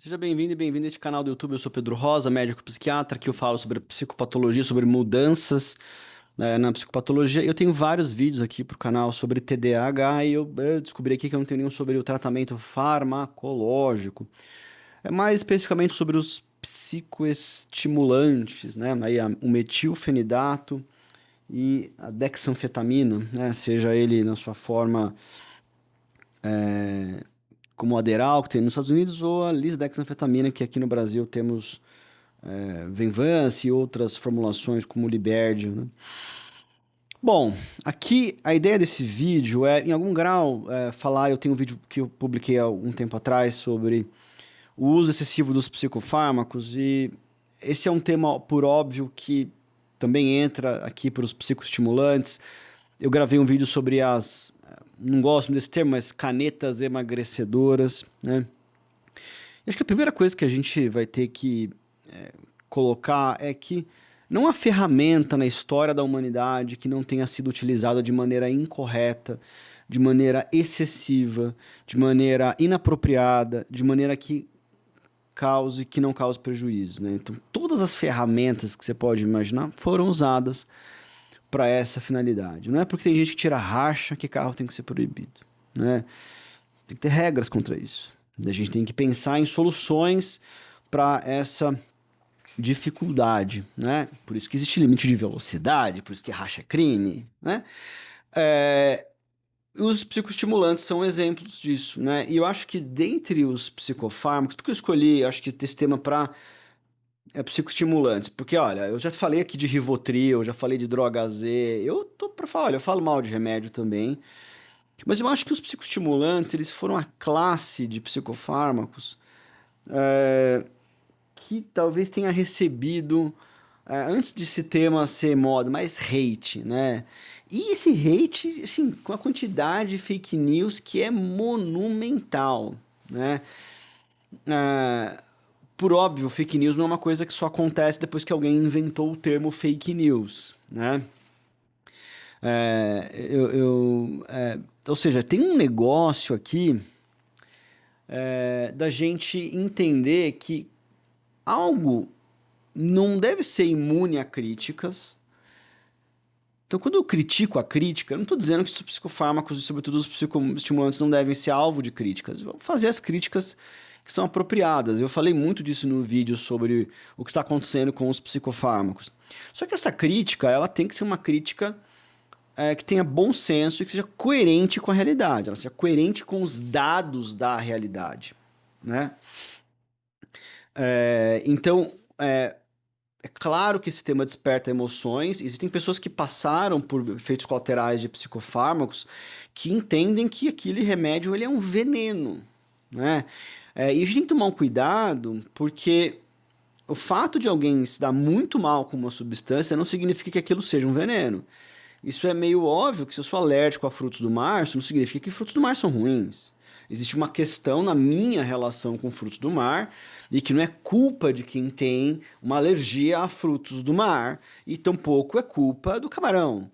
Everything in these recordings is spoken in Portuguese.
Seja bem-vindo e bem-vindo a este canal do YouTube. Eu sou Pedro Rosa, médico psiquiatra. Aqui eu falo sobre psicopatologia, sobre mudanças na psicopatologia. Eu tenho vários vídeos aqui para o canal sobre TDAH e eu descobri aqui que eu não tenho nenhum sobre o tratamento farmacológico. É mais especificamente sobre os psicoestimulantes, né? Aí o metilfenidato e a dexanfetamina, né? Seja ele na sua forma como o Adderall, que tem nos Estados Unidos, ou a lisdexanfetamina, que aqui no Brasil temos Venvance e outras formulações como o Liberdio, né? Bom, aqui a ideia desse vídeo é, em algum grau, falar. Eu tenho um vídeo que eu publiquei há algum tempo atrás sobre o uso excessivo dos psicofármacos, e esse é um tema, por óbvio, que também entra aqui para os psicoestimulantes. Eu gravei um vídeo sobre não gosto desse termo, mas canetas emagrecedoras, né? E acho que a primeira coisa que a gente vai ter que colocar é que não há ferramenta na história da humanidade que não tenha sido utilizada de maneira incorreta, de maneira excessiva, de maneira inapropriada, de maneira que não cause prejuízo, né? Então, todas as ferramentas que você pode imaginar foram usadas para essa finalidade. Não é porque tem gente que tira racha que carro tem que ser proibido, né? Tem que ter regras contra isso. A gente tem que pensar em soluções para essa dificuldade, né? Por isso que existe limite de velocidade, por isso que racha é crime, né? É, os psicoestimulantes são exemplos disso, né? E eu acho que dentre os psicofármacos, porque eu escolhi, acho que esse tema para psicoestimulantes, porque olha, eu já falei aqui de Rivotril, eu já falei de droga Z, eu tô para falar, olha, eu falo mal de remédio também, mas eu acho que os psicoestimulantes, eles foram a classe de psicofármacos que talvez tenha recebido, antes de esse tema ser moda, mais hate, né? E esse hate, assim, com a quantidade de fake news que é monumental, né? Ah, por óbvio, fake news não é uma coisa que só acontece depois que alguém inventou o termo fake news, né? Ou seja, tem um negócio aqui da gente entender que algo não deve ser imune a críticas. Então, quando eu critico a crítica, eu não estou dizendo que os psicofármacos e, sobretudo, os psicoestimulantes não devem ser alvo de críticas. Vamos fazer as críticas que são apropriadas. Eu falei muito disso no vídeo sobre o que está acontecendo com os psicofármacos. Só que essa crítica, ela tem que ser uma crítica que tenha bom senso e que seja coerente com a realidade. Ela seja coerente com os dados da realidade, né? Então, é claro que esse tema desperta emoções. Existem pessoas que passaram por efeitos colaterais de psicofármacos que entendem que aquele remédio ele é um veneno, né? E a gente tem que tomar um cuidado, porque o fato de alguém se dar muito mal com uma substância não significa que aquilo seja um veneno. Isso é meio óbvio que se eu sou alérgico a frutos do mar, isso não significa que frutos do mar são ruins. Existe uma questão na minha relação com frutos do mar e que não é culpa de quem tem uma alergia a frutos do mar e tampouco é culpa do camarão.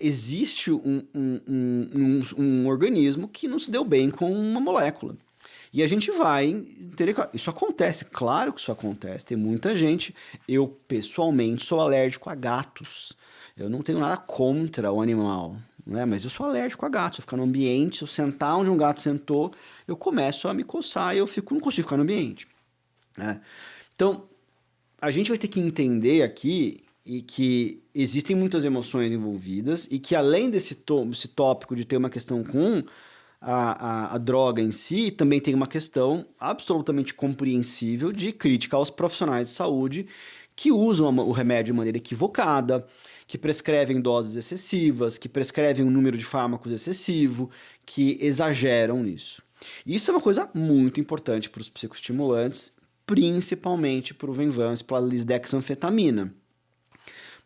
Existe um organismo que não se deu bem com uma molécula. E a gente vai entender que isso acontece, claro que isso acontece. Tem muita gente. Eu, pessoalmente, sou alérgico a gatos. Eu não tenho nada contra o animal, né? Mas eu sou alérgico a gatos. Se eu ficar no ambiente, se eu sentar onde um gato sentou, eu começo a me coçar e não consigo ficar no ambiente, né? Então, a gente vai ter que entender aqui e que existem muitas emoções envolvidas e que além esse tópico de ter uma questão com a droga em si, também tem uma questão absolutamente compreensível de crítica aos profissionais de saúde que usam o remédio de maneira equivocada, que prescrevem doses excessivas, que prescrevem um número de fármacos excessivo, que exageram nisso. Isso é uma coisa muito importante para os psicoestimulantes, principalmente para o Venvance, para a lisdexanfetamina.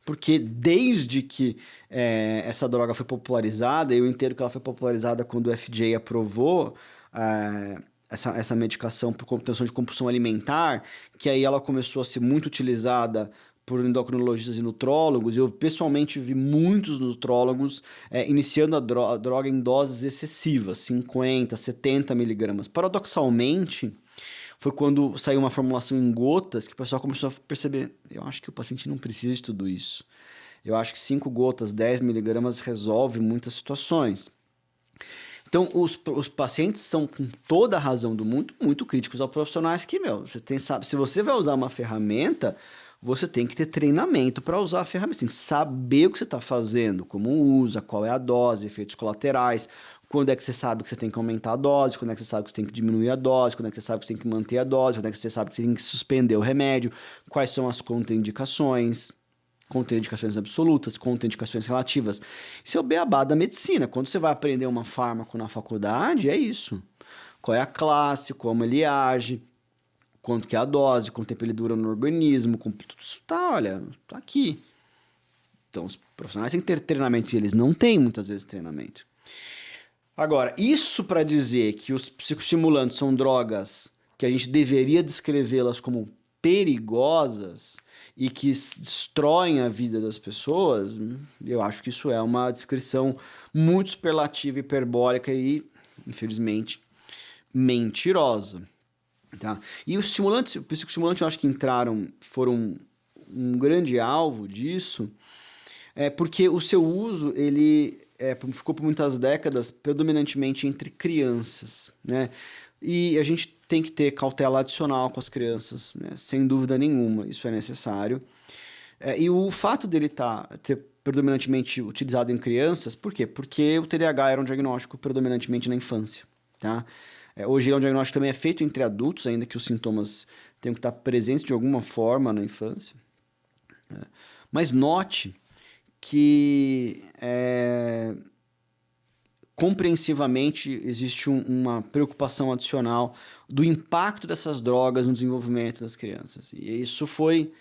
Porque desde que essa droga foi popularizada, eu entendo que ela foi popularizada quando o FDA aprovou essa medicação por contenção de compulsão alimentar, que aí ela começou a ser muito utilizada por endocrinologistas e nutrólogos. Eu pessoalmente vi muitos nutrólogos iniciando a droga em doses excessivas, 50, 70 miligramas. Paradoxalmente, foi quando saiu uma formulação em gotas que o pessoal começou a perceber, eu acho que o paciente não precisa de tudo isso. Eu acho que 5 gotas, 10 miligramas resolve muitas situações. Então, os pacientes são, com toda a razão do mundo, muito críticos aos profissionais que, sabe, se você vai usar uma ferramenta, você tem que ter treinamento para usar a ferramenta. Você tem que saber o que você está fazendo, como usa, qual é a dose, efeitos colaterais, quando é que você sabe que você tem que aumentar a dose, quando é que você sabe que você tem que diminuir a dose, quando é que você sabe que você tem que manter a dose, quando é que você sabe que você tem que suspender o remédio, quais são as contraindicações. Contraindicações absolutas, contraindicações relativas. Isso é o beabá da medicina. Quando você vai aprender uma fármaco na faculdade, é isso. Qual é a classe, como ele age, quanto que é a dose, quanto tempo ele dura no organismo, tudo isso tá, olha, tá aqui. Então, os profissionais têm que ter treinamento e eles não têm muitas vezes treinamento. Agora, isso para dizer que os psicoestimulantes são drogas que a gente deveria descrevê-las como perigosas e que destroem a vida das pessoas, eu acho que isso é uma descrição muito superlativa, hiperbólica e, infelizmente, mentirosa. Tá? E os estimulantes, o psicoestimulante eu acho que foram um grande alvo disso, porque o seu uso, ele ficou por muitas décadas predominantemente entre crianças, né? E a gente tem que ter cautela adicional com as crianças, né? Sem dúvida nenhuma, isso é necessário. E o fato dele ter predominantemente utilizado em crianças, por quê? Porque o TDAH era um diagnóstico predominantemente na infância, tá? Hoje é um diagnóstico que também é feito entre adultos, ainda que os sintomas tenham que estar presentes de alguma forma na infância. Mas note que compreensivamente existe uma preocupação adicional do impacto dessas drogas no desenvolvimento das crianças. E isso foi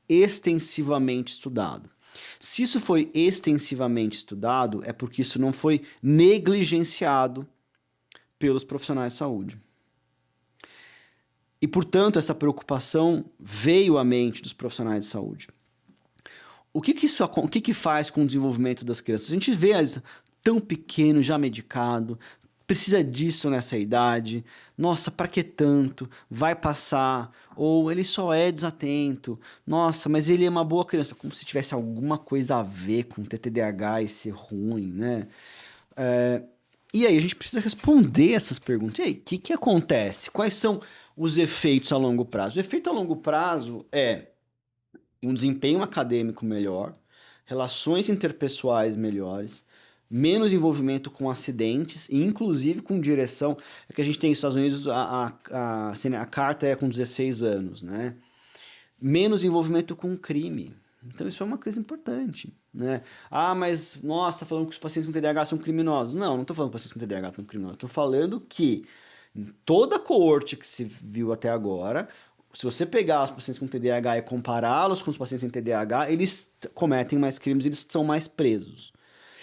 extensivamente estudado. Se isso foi extensivamente estudado, é porque isso não foi negligenciado pelos profissionais de saúde. E, portanto, essa preocupação veio à mente dos profissionais de saúde. O que faz com o desenvolvimento das crianças? A gente vê tão pequeno, já medicado, precisa disso nessa idade, nossa, para que tanto? Vai passar, ou ele só é desatento, nossa, mas ele é uma boa criança, como se tivesse alguma coisa a ver com TDAH e ser ruim, né? E aí a gente precisa responder essas perguntas. E aí, o que acontece? Quais são os efeitos a longo prazo? O efeito a longo prazo é um desempenho acadêmico melhor, relações interpessoais melhores, menos envolvimento com acidentes, e inclusive com direção. É que a gente tem nos Estados Unidos, a carta é com 16 anos, né? Menos envolvimento com crime. Então isso é uma coisa importante, né? Ah, mas, nossa, tá falando que os pacientes com TDAH são criminosos. Não estou falando que os pacientes com TDAH são criminosos. Estou falando que em toda a coorte que se viu até agora, se você pegar os pacientes com TDAH e compará-los com os pacientes sem TDAH, eles cometem mais crimes, eles são mais presos.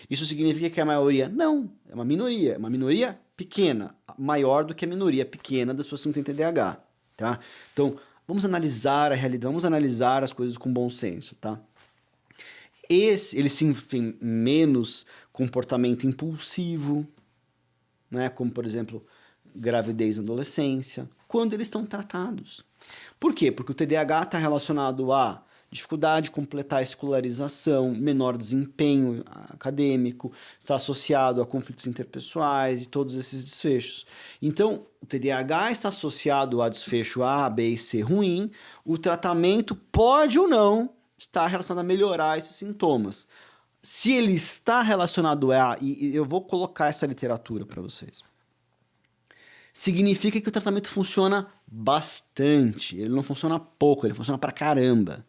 Isso significa que a maioria? Não, é uma minoria pequena, maior do que a minoria pequena das pessoas que não têm TDAH, tá? Então, vamos analisar a realidade, vamos analisar as coisas com bom senso, tá? Eles sim têm menos comportamento impulsivo, né? Como, por exemplo, gravidez na adolescência, quando eles estão tratados. Por quê? Porque o TDAH está relacionado a dificuldade de completar a escolarização, menor desempenho acadêmico, está associado a conflitos interpessoais e todos esses desfechos. Então, o TDAH está associado a desfecho A, B e C ruim, o tratamento pode ou não estar relacionado a melhorar esses sintomas. Se ele está relacionado a, e eu vou colocar essa literatura para vocês, significa que o tratamento funciona bastante. Ele não funciona pouco, ele funciona pra caramba.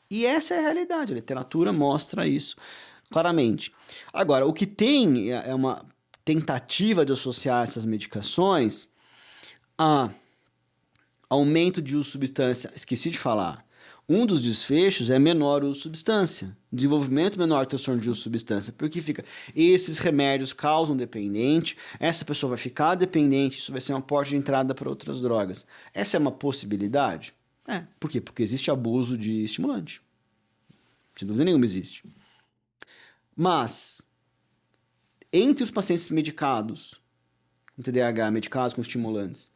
E essa é a realidade, a literatura mostra isso claramente. Agora, o que tem é uma tentativa de associar essas medicações a aumento de uso de substância. Esqueci de falar. Um dos desfechos é menor uso de substância, desenvolvimento menor de transtorno de uso de substância, porque fica, esses remédios causam dependente, essa pessoa vai ficar dependente, isso vai ser uma porta de entrada para outras drogas. Essa é uma possibilidade? Por quê? Porque existe abuso de estimulante. Sem dúvida nenhuma existe. Mas, entre os pacientes medicados com TDAH, medicados com estimulantes,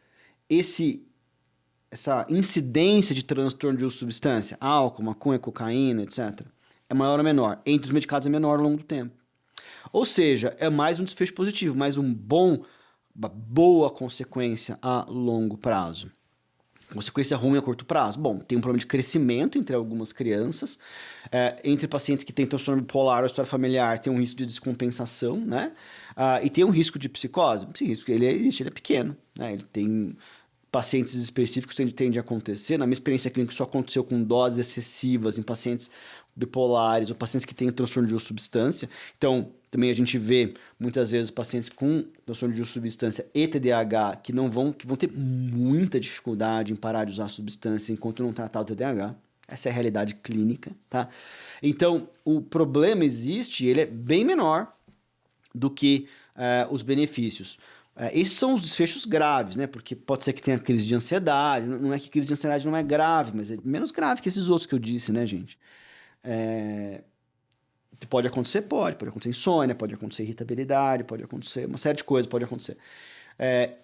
esse essa incidência de transtorno de uso de substância, álcool, maconha, cocaína, etc., é maior ou menor? Entre os medicados é menor ao longo do tempo. Ou seja, é mais um desfecho positivo, mais uma boa consequência a longo prazo. Consequência ruim a curto prazo? Bom, tem um problema de crescimento entre algumas crianças, entre pacientes que têm transtorno bipolar ou história familiar, tem um risco de descompensação, né? E tem um risco de psicose. Esse risco, ele existe, ele é pequeno, né? Ele tem pacientes específicos que tende a acontecer. Na minha experiência clínica, isso aconteceu com doses excessivas em pacientes bipolares ou pacientes que têm transtorno de uso de substância. Então, também a gente vê muitas vezes pacientes com transtorno de uso de substância e TDAH que vão ter muita dificuldade em parar de usar a substância enquanto não tratar o TDAH. Essa é a realidade clínica, tá? Então, o problema existe, ele é bem menor do que os benefícios. Esses são os desfechos graves, né? Porque pode ser que tenha crise de ansiedade. Não é que crise de ansiedade não é grave, mas é menos grave que esses outros que eu disse, né, gente? Pode acontecer? Pode acontecer insônia, pode acontecer irritabilidade, pode acontecer uma série de coisas, pode acontecer.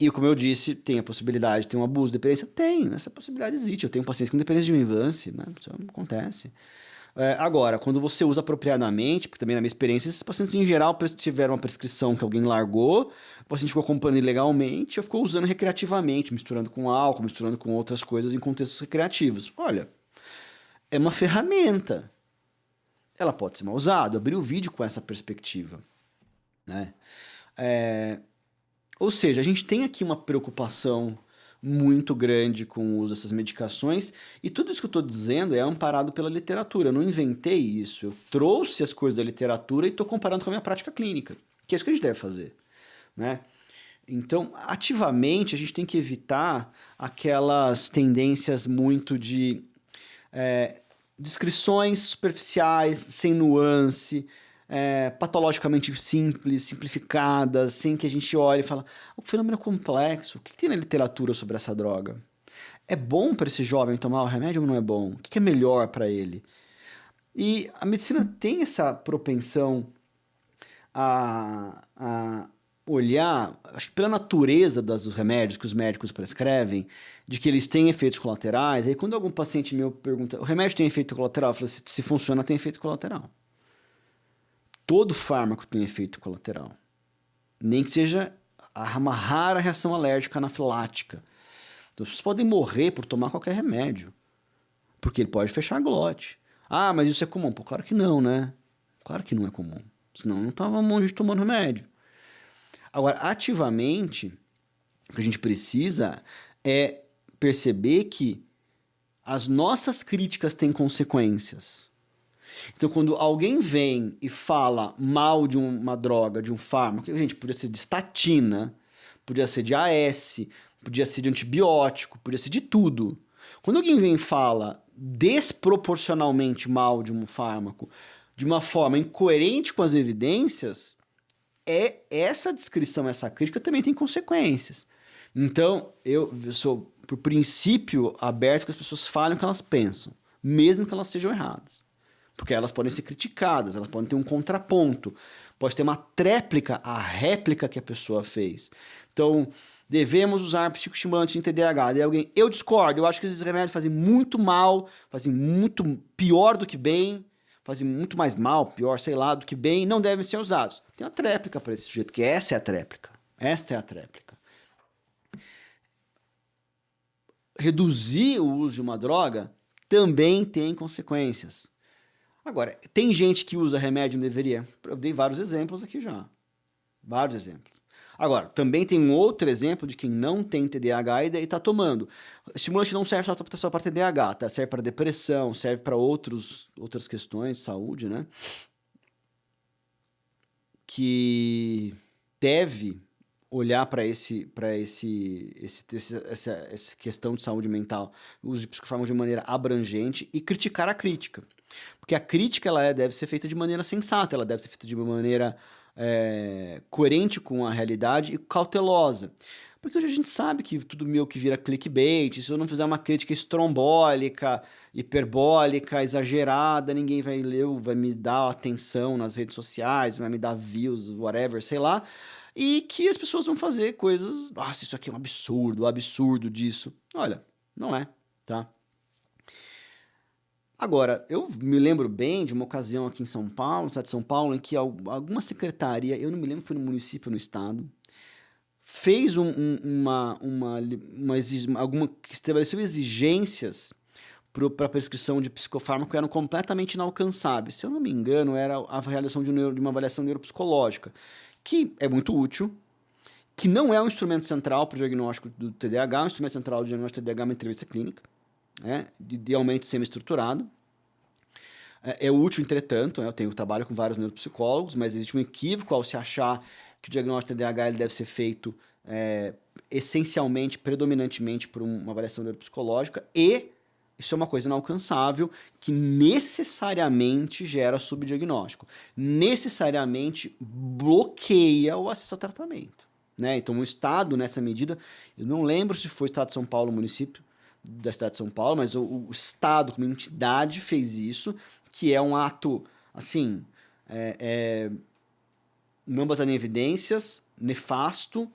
E como eu disse, tem a possibilidade, tem um abuso, dependência? Tem, essa possibilidade existe. Eu tenho um paciente com dependência de invância, né? Isso acontece. Agora, quando você usa apropriadamente, porque também na minha experiência, esses pacientes em geral tiveram uma prescrição que alguém largou, o paciente ficou acompanhando ilegalmente ou ficou usando recreativamente, misturando com álcool, misturando com outras coisas em contextos recreativos. Olha, é uma ferramenta. Ela pode ser mal usada. Eu abri o vídeo com essa perspectiva, né? Ou seja, a gente tem aqui uma preocupação muito grande com o uso dessas medicações, e tudo isso que eu estou dizendo é amparado pela literatura. Eu não inventei isso, eu trouxe as coisas da literatura e estou comparando com a minha prática clínica, que é isso que a gente deve fazer, né? Então, ativamente, a gente tem que evitar aquelas tendências muito de descrições superficiais, sem nuance, patologicamente simples, simplificadas, sem que a gente olhe e fale, o fenômeno é complexo, o que tem na literatura sobre essa droga? É bom para esse jovem tomar o remédio ou não é bom? O que é melhor para ele? E a medicina tem essa propensão a olhar, acho que pela natureza dos remédios que os médicos prescrevem, de que eles têm efeitos colaterais. Aí quando algum paciente meu pergunta, o remédio tem efeito colateral? Eu falo, se funciona, tem efeito colateral. Todo fármaco tem efeito colateral. Nem que seja uma rara reação alérgica anafilática. Então, vocês podem morrer por tomar qualquer remédio, porque ele pode fechar a glote. Ah, mas isso é comum? Pô, claro que não, né? Claro que não é comum. Senão não tava um monte de tomando remédio. Agora, ativamente, o que a gente precisa é perceber que as nossas críticas têm consequências. Então, quando alguém vem e fala mal de uma droga, de um fármaco, gente, podia ser de estatina, podia ser de AS, podia ser de antibiótico, podia ser de tudo. Quando alguém vem e fala desproporcionalmente mal de um fármaco, de uma forma incoerente com as evidências, essa descrição, essa crítica também tem consequências. Então, eu sou, por princípio, aberto que as pessoas falem o que elas pensam, mesmo que elas sejam erradas. Porque elas podem ser criticadas, elas podem ter um contraponto, pode ter uma tréplica à réplica que a pessoa fez. Então, devemos usar psicoestimulantes em TDAH. Daí alguém, eu discordo, eu acho que esses remédios fazem muito mal, fazem muito pior do que bem, fazem muito mais mal, pior, sei lá, do que bem, não devem ser usados. Tem uma tréplica para esse sujeito, que essa é a tréplica. Esta é a tréplica. Reduzir o uso de uma droga também tem consequências. Agora, tem gente que usa remédio e não deveria? Eu dei vários exemplos aqui já. Vários exemplos. Agora, também tem um outro exemplo de quem não tem TDAH e está tomando. Estimulante não serve só para TDAH, tá? Serve para depressão, serve para outras questões de saúde, né? Que deve olhar para essa questão de saúde mental, o uso de psicofármacos de maneira abrangente e criticar a crítica. Porque a crítica deve ser feita de maneira sensata, ela deve ser feita de uma maneira coerente com a realidade e cautelosa. Porque hoje a gente sabe que tudo meu que vira clickbait, se eu não fizer uma crítica estrombólica, hiperbólica, exagerada, ninguém vai ler, vai me dar atenção nas redes sociais, vai me dar views, whatever, sei lá. E que as pessoas vão fazer coisas, nossa, isso aqui é um absurdo, o absurdo disso. Olha, Não é, tá? Agora, eu me lembro bem de uma ocasião aqui em São Paulo, no estado de São Paulo, em que alguma secretaria, eu não me lembro se foi no município ou no estado, fez que estabeleceu exigências para a prescrição de psicofármaco que eram completamente inalcançáveis. Se eu não me engano, era a realização de uma avaliação neuropsicológica, que é muito útil, que não é um instrumento central para o diagnóstico do TDAH, o instrumento central do diagnóstico do TDAH é uma entrevista clínica, né, idealmente semi-estruturado. É útil, entretanto, né, eu trabalho com vários neuropsicólogos, mas existe um equívoco ao se achar que o diagnóstico de TDAH ele deve ser feito essencialmente, predominantemente por uma avaliação neuropsicológica, e isso é uma coisa inalcançável que necessariamente gera subdiagnóstico, necessariamente bloqueia o acesso ao tratamento, né? Então, o Estado, nessa medida, eu não lembro se foi o Estado de São Paulo, o município da cidade de São Paulo, mas o Estado, como entidade, fez isso, que é um ato, assim, não baseado em evidências, nefasto,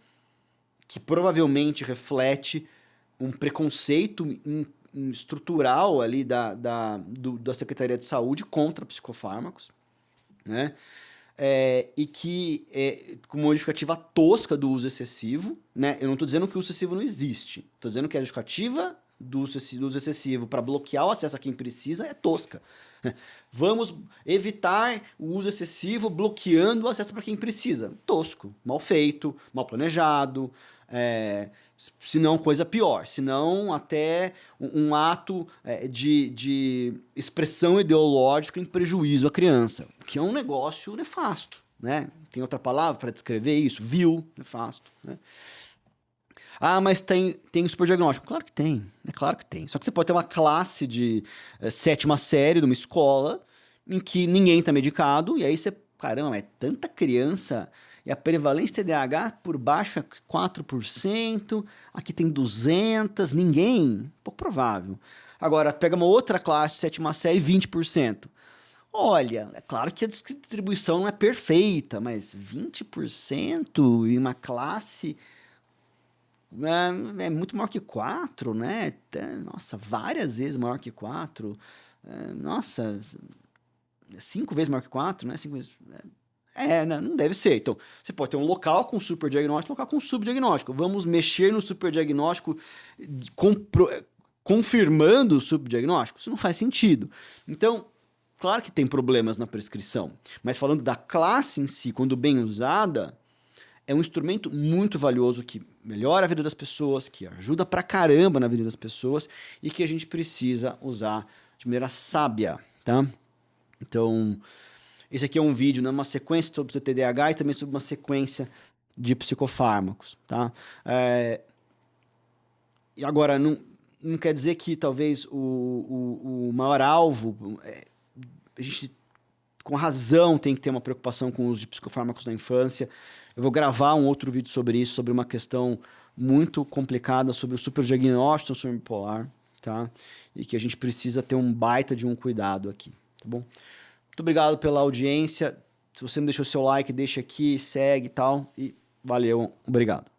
que provavelmente reflete um preconceito estrutural ali da Secretaria de Saúde contra psicofármacos, né? E que, com uma justificativa tosca do uso excessivo, né? Eu não estou dizendo que o uso excessivo não existe, estou dizendo que a justificativa do uso excessivo para bloquear o acesso a quem precisa é tosca. Vamos evitar o uso excessivo bloqueando o acesso para quem precisa. Tosco, mal feito, mal planejado, se não coisa pior, se não até um ato de expressão ideológica em prejuízo à criança, que é um negócio nefasto, né? Tem outra palavra para descrever isso? Vil, nefasto, né? Ah, mas tem superdiagnóstico. Claro que tem, é claro que tem. Só que você pode ter uma classe de sétima série de uma escola em que ninguém está medicado, e aí você, caramba, é tanta criança, e a prevalência de TDAH por baixo é 4%, aqui tem 200, ninguém, pouco provável. Agora, pega uma outra classe, sétima série, 20%. Olha, é claro que a distribuição não é perfeita, mas 20% em uma classe é muito maior que 4, né? Nossa, várias vezes maior que 4. Nossa, 5 vezes maior que 4, né? 5 vezes. Não deve ser. Então, você pode ter um local com superdiagnóstico, um local com subdiagnóstico. Vamos mexer no superdiagnóstico confirmando o subdiagnóstico? Isso não faz sentido. Então, claro que tem problemas na prescrição, mas falando da classe em si, quando bem usada, é um instrumento muito valioso que melhora a vida das pessoas, que ajuda pra caramba na vida das pessoas e que a gente precisa usar de maneira sábia, tá? Então, esse aqui é um vídeo, né, uma sequência sobre o TDAH e também sobre uma sequência de psicofármacos, tá? E agora, não quer dizer que talvez o maior alvo, a gente com razão tem que ter uma preocupação com o uso de psicofármacos na infância. Eu vou gravar um outro vídeo sobre isso, sobre uma questão muito complicada sobre o superdiagnóstico do transtorno bipolar, tá? E que a gente precisa ter um baita de um cuidado aqui, tá bom? Muito obrigado pela audiência. Se você não deixou seu like, deixa aqui, segue e tal. E valeu, obrigado.